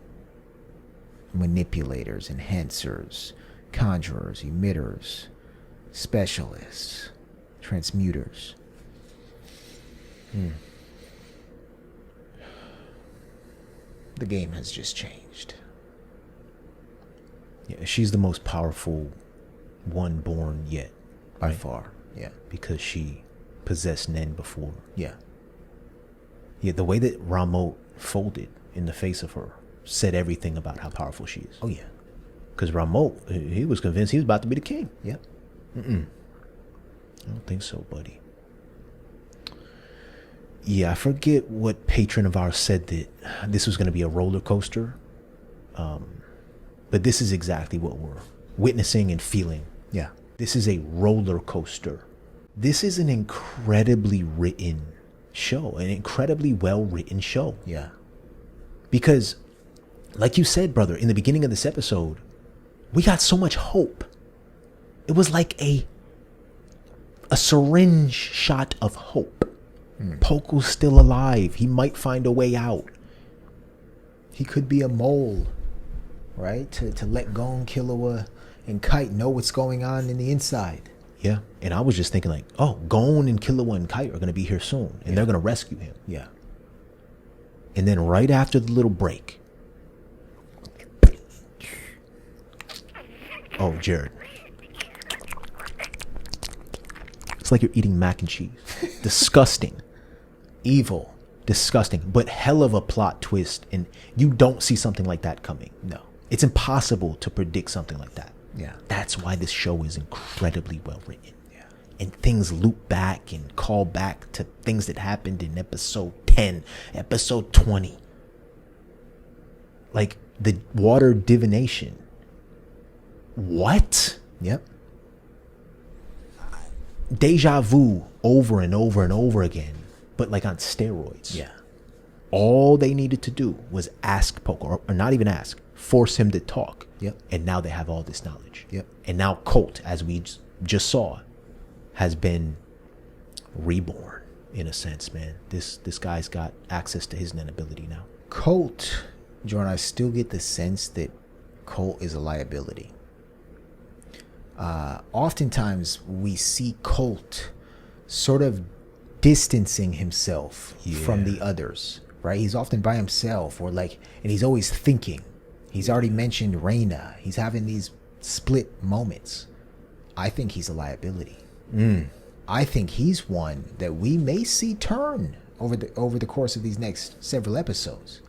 manipulators, enhancers, conjurers, emitters, specialists, transmuters. The game has just changed. Yeah, she's the most powerful one born yet, By far, yeah. because she possessed Nen before. Yeah. Yeah, the way that Ramote folded in the face of her said everything about how powerful she is. Oh, yeah. Because Ramote, he was convinced he was about to be the king. Yep. I don't think so, buddy. Yeah, I forget what patron of ours said that this was going to be a roller coaster. But this is exactly what we're witnessing and feeling. Yeah. This is a roller coaster. This is an incredibly written show, an incredibly well written show. Yeah. Because, like you said, brother, in the beginning of this episode, we got so much hope. It was like a syringe shot of hope. Pooc still alive. He might find a way out. He could be a mole, right? To let Gon, Killua, and Kite know what's going on in the inside. Yeah. And I was just thinking like, oh, Gon and Killua and Kite are going to be here soon. And they're going to rescue him. Yeah. And then right after the little break. Oh, Jared. It's like you're eating mac and cheese. Disgusting. Evil. disgusting, but hell of a plot twist, and you don't see something like that coming. No. It's impossible to predict something like that. Yeah. That's why this show is incredibly well written. Yeah. And things loop back and call back to things that happened in episode 10, episode 20. Like the water divination. What? Yep. Deja vu over and over and over again, but like on steroids. Yeah. All they needed to do was ask Pooc, or not even ask, force him to talk. Yep. And now they have all this knowledge. Yep. And now Colt, as we just saw, has been reborn in a sense, man. This guy's got access to his Nen ability now. Colt, Jordan, I still get the sense that Colt is a liability. Oftentimes we see Colt sort of distancing himself from the others, right? He's often by himself, or like, and he's always thinking. He's already mentioned Reyna. He's having these split moments. I think he's a liability. I think he's one that we may see turn over the course of these next several episodes.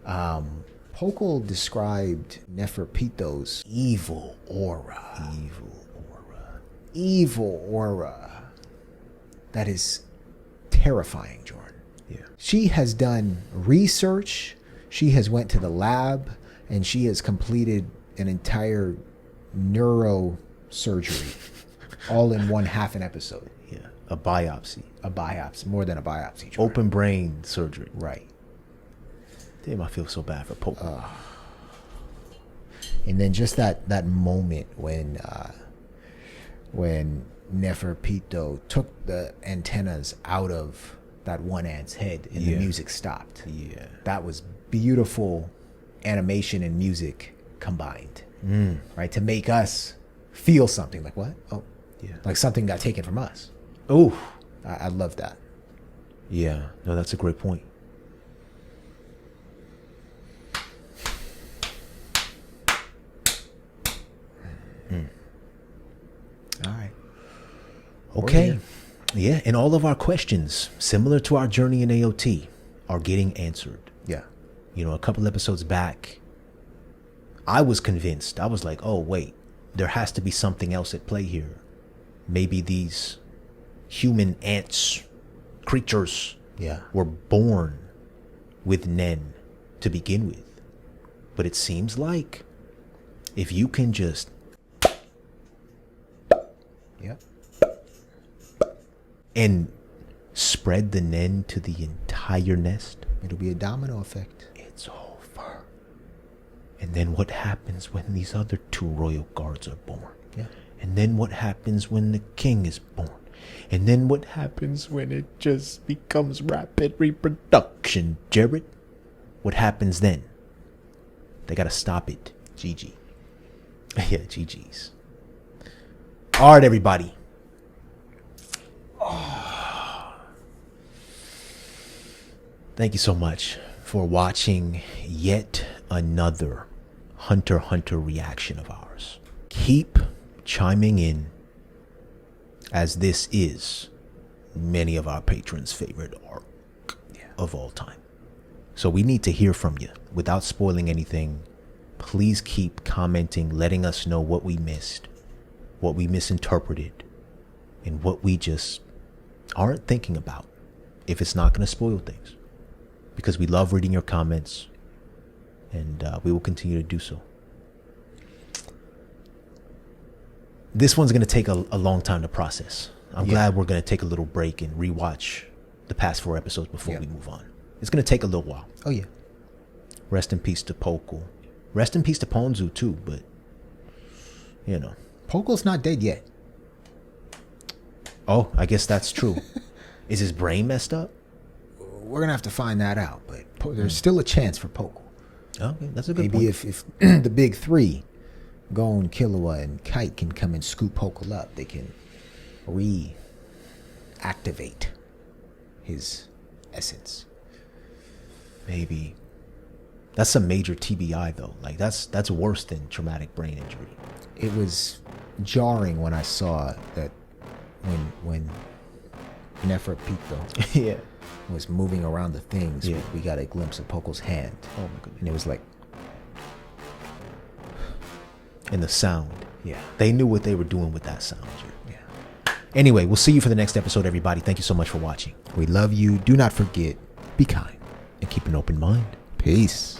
Pooc described Neferpitou's evil aura. Evil aura. That is terrifying, Jordan. Yeah. She has done research. She has went to the lab, and she has completed an entire neurosurgery all in one half an episode. Yeah. A biopsy. More than a biopsy, Jordan. Open brain surgery. Right. Damn, I feel so bad for Pooc. And then just that moment when Neferpitou took the antennas out of that one ant's head and the music stopped. Yeah. That was beautiful animation and music combined. Right? To make us feel something. Like, what? Oh, yeah. Like something got taken from us. Oh, I love that. Yeah. No, that's a great point. All right. Okay. Yeah, and all of our questions, similar to our journey in AOT, are getting answered. Yeah. You know, a couple episodes back, I was convinced. I was like, oh, wait, there has to be something else at play here. Maybe these human ants, creatures, were born with Nen to begin with. But it seems like if you can just and spread the Nen to the entire nest, it'll be a domino effect. It's over. And then what happens when these other 2 royal guards are born? Yeah. And then what happens when the king is born? And then what happens when it just becomes rapid reproduction, Jared? What happens then? They gotta stop it. GG. Yeah, GG's. All right, everybody. Thank you so much for watching yet another Hunter x Hunter reaction of ours. Keep chiming in, as this is many of our patrons' favorite arc of all time. So we need to hear from you. Without spoiling anything, please keep commenting, letting us know what we missed, what we misinterpreted, and what we just aren't thinking about, if it's not going to spoil things. Because we love reading your comments, and we will continue to do so. This one's going to take a long time to process. I'm glad we're going to take a little break and rewatch the past 4 episodes before we move on. It's going to take a little while. Oh, yeah. Rest in peace to Pooc. Rest in peace to Ponzu, too, but, you know. Pooc not dead yet. Oh, I guess that's true. Is his brain messed up? We're going to have to find that out, but there's still a chance for Pooc. Okay, that's a good Maybe point. if the big 3, Gon, Killua, and Kite can come and scoop Pooc up, they can reactivate his essence. Maybe. That's a major TBI, though. Like, that's worse than traumatic brain injury. It was jarring when I saw that when Neferpitou was moving around the things, Yeah. we got a glimpse of Poco's hand. Oh my goodness. And it was like, And the sound. yeah. They knew what they were doing with that sound. Yeah. Anyway, we'll see you for the next episode, everybody. Thank you so much for watching. We love you. Do not forget, be kind. And keep an open mind. Peace.